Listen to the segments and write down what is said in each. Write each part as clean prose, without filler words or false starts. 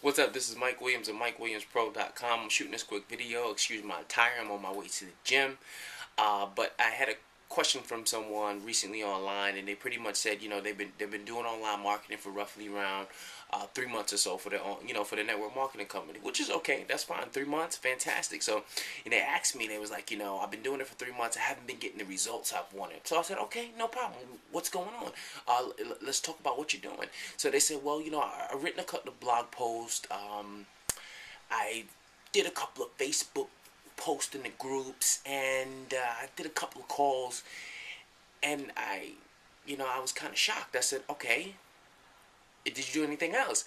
What's up? This is Mike Williams of MikeWilliamsPro.com. I'm shooting this quick video. Excuse my attire. I'm on my way to the gym. But I had a question from someone recently online, and they pretty much said, they've been doing online marketing for roughly around 3 months or so for the for the network marketing company, which is okay. That's fine. 3 months, fantastic. So, and they asked me, they was like, I've been doing it for 3 months. I haven't been getting the results I've wanted. So I said, okay, no problem. What's going on? Let's talk about what you're doing. So they said, well, I've written a couple of blog posts. I did a couple of Facebook posts in the groups, and I did a couple of calls, and I was kind of shocked. I said, okay, did you do anything else?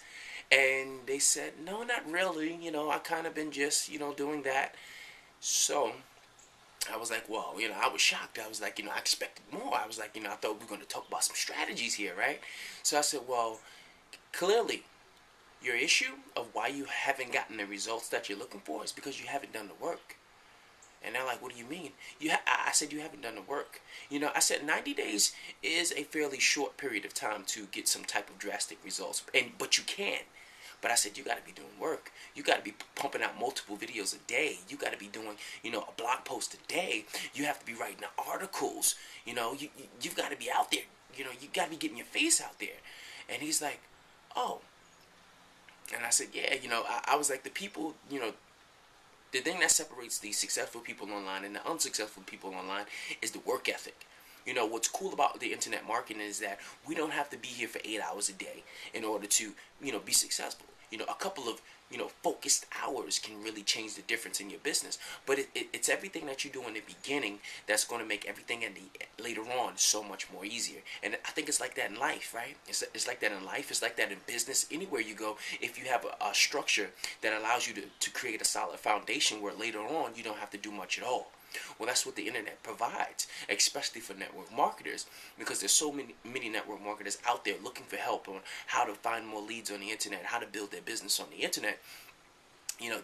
And they said, no, not really. I kind of been just, doing that. So I was like, well, I was shocked. I was like, I expected more. I was like, I thought we were going to talk about some strategies here, right? So I said, well, clearly your issue of why you haven't gotten the results that you're looking for is because you haven't done the work. And they're like, what do you mean? I said, you haven't done the work. I said 90 days is a fairly short period of time to get some type of drastic results. But you can. But I said, you got to be doing work. You got to be pumping out multiple videos a day. You got to be doing, a blog post a day. You have to be writing articles. You've got to be out there. You got to be getting your face out there. And he's like, oh. And I said, yeah, I was like, the people, the thing that separates the successful people online and the unsuccessful people online is the work ethic. What's cool about the internet marketing is that we don't have to be here for 8 hours a day in order to, be successful. A couple of, focused hours can really change the difference in your business. But it's everything that you do in the beginning that's going to make everything later on so much more easier. And I think it's like that in life, right? It's like that in life. It's like that in business. Anywhere you go, if you have a structure that allows you to create a solid foundation where later on you don't have to do much at all. Well, that's what the internet provides, especially for network marketers, because there's so many network marketers out there looking for help on how to find more leads on the internet, how to build their business on the internet.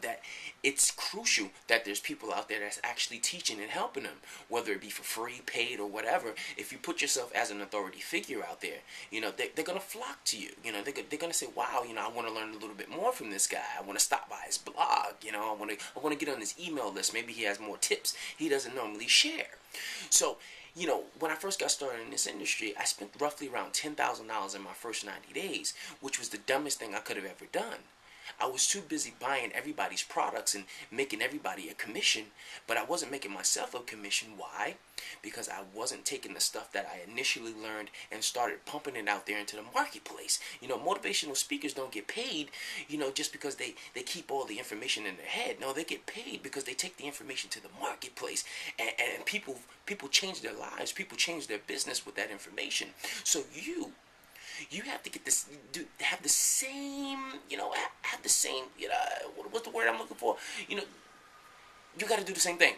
That it's crucial that there's people out there that's actually teaching and helping them, whether it be for free, paid, or whatever. If you put yourself as an authority figure out there, they're going to flock to you. They're going to say, wow, I want to learn a little bit more from this guy. I want to stop by his blog. I want to get on his email list. Maybe he has more tips he doesn't normally share. So, when I first got started in this industry, I spent roughly around $10,000 in my first 90 days, which was the dumbest thing I could have ever done. I was too busy buying everybody's products and making everybody a commission, but I wasn't making myself a commission. Why? Because I wasn't taking the stuff that I initially learned and started pumping it out there into the marketplace. Motivational speakers don't get paid, just because they keep all the information in their head. No, they get paid because they take the information to the marketplace, and people change their lives. People change their business with that information. So you have to get this, have the same, have the same, what's the word I'm looking for? You got to do the same thing.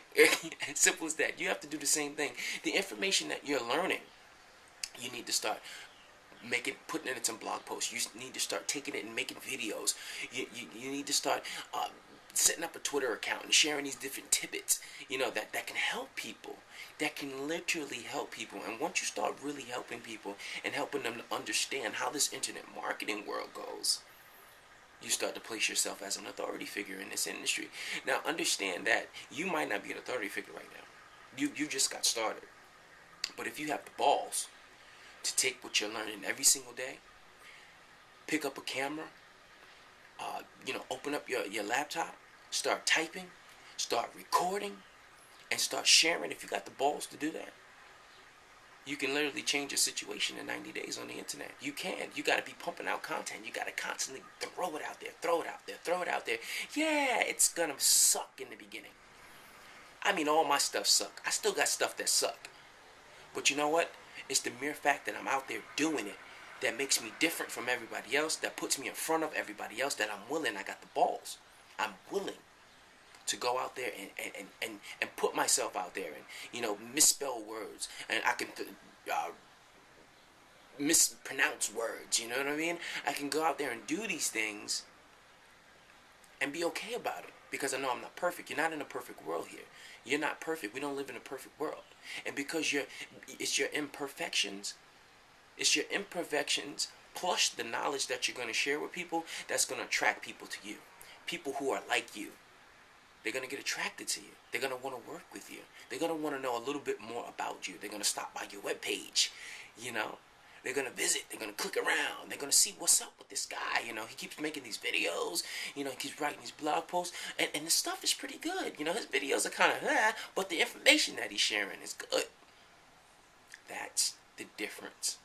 As simple as that. You have to do the same thing. The information that you're learning, you need to start putting it in some blog posts. You need to start taking it and making videos. You need to start setting up a Twitter account and sharing these different tidbits, that can help people. That can literally help people. And once you start really helping people and helping them to understand how this internet marketing world goes, you start to place yourself as an authority figure in this industry. Now, understand that you might not be an authority figure right now. You just got started. But if you have the balls to take what you're learning every single day, pick up a camera, open up your laptop, start typing, start recording, and start sharing. If you got the balls to do that, you can literally change your situation in 90 days on the internet. You can. You got to be pumping out content. You got to constantly throw it out there, throw it out there, throw it out there. Yeah, it's going to suck in the beginning. I mean, all my stuff suck. I still got stuff that suck. But you know what? It's the mere fact that I'm out there doing it that makes me different from everybody else, that puts me in front of everybody else, that I'm willing. I got the balls. I'm willing to go out there and put myself out there and, misspell words. And I can mispronounce words, you know what I mean? I can go out there and do these things and be okay about it, because I know I'm not perfect. You're not in a perfect world here. You're not perfect. We don't live in a perfect world. And because it's your imperfections plus the knowledge that you're going to share with people, that's going to attract people to you. People who are like you. They're going to get attracted to you. They're going to want to work with you. They're going to want to know a little bit more about you. They're going to stop by your webpage, you know. They're going to visit. They're going to click around. They're going to see what's up with this guy. You know, he keeps making these videos. You know, he keeps writing these blog posts. And the stuff is pretty good. You know, his videos are kind of, but the information that he's sharing is good. That's the difference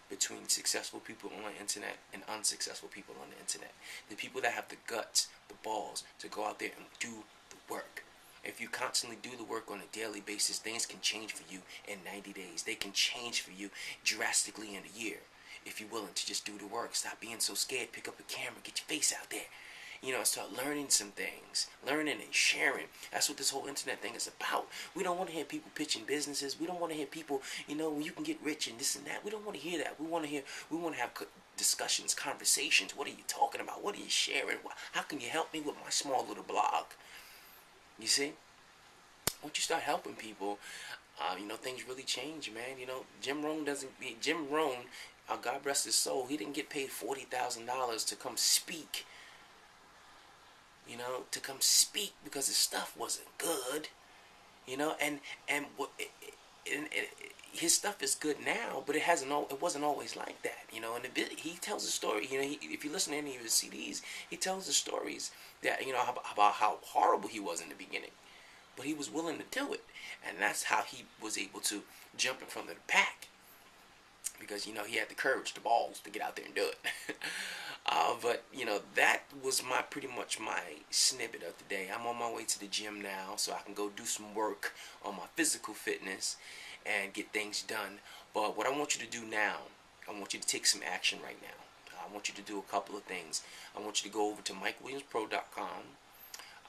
between successful people on the internet and unsuccessful people on the internet. The people that have the guts, the balls to go out there and do the work. If you constantly do the work on a daily basis, things can change for you in 90 days. They can change for you drastically in a year. If you're willing to just do the work, stop being so scared, pick up a camera, get your face out there. You know, start learning some things. Learning and sharing. That's what this whole internet thing is about. We don't want to hear people pitching businesses. We don't want to hear people, you know, you can get rich and this and that. We don't want to hear that. We want to have discussions, conversations. What are you talking about? What are you sharing? How can you help me with my small little blog? You see? Once you start helping people, you know, things really change, man. You know, Jim Rohn, God rest his soul, he didn't get paid $40,000 to come speak. You know, to come speak because his stuff wasn't good. You know, and his stuff is good now, but it wasn't always like that. You know, and he tells a story. You know, if you listen to any of his CDs, he tells the stories that, you know, about how horrible he was in the beginning, but he was willing to do it, and that's how he was able to jump in front of the pack, because, you know, he had the courage, the balls to get out there and do it. But, you know, that was pretty much my snippet of the day. I'm on my way to the gym now, so I can go do some work on my physical fitness and get things done. But what I want you to do now, I want you to take some action right now. I want you to do a couple of things. I want you to go over to MikeWilliamsPro.com.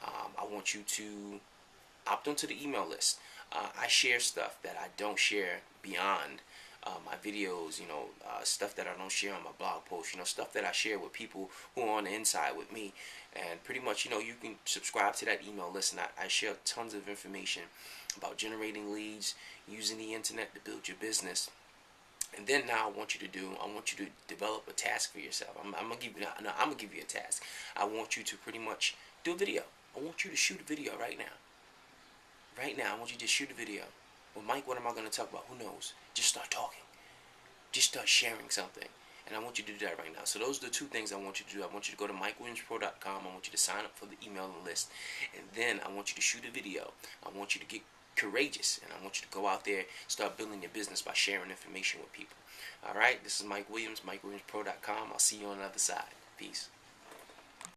I want you to opt onto the email list. I share stuff that I don't share beyond my videos, you know, stuff that I don't share on my blog posts, you know, stuff that I share with people who are on the inside with me. And pretty much, you know, you can subscribe to that email list, and I share tons of information about generating leads, using the internet to build your business. And then now I want you to develop a task for yourself. I'm gonna give you a task. I want you to pretty much do a video. I want you to shoot a video right now. Right now, I want you to shoot a video. Well, Mike, what am I going to talk about? Who knows? Just start talking. Just start sharing something. And I want you to do that right now. So those are the two things I want you to do. I want you to go to MikeWilliamsPro.com. I want you to sign up for the email list. And then I want you to shoot a video. I want you to get courageous. And I want you to go out there, start building your business by sharing information with people. All right? This is Mike Williams, MikeWilliamsPro.com. I'll see you on the other side. Peace.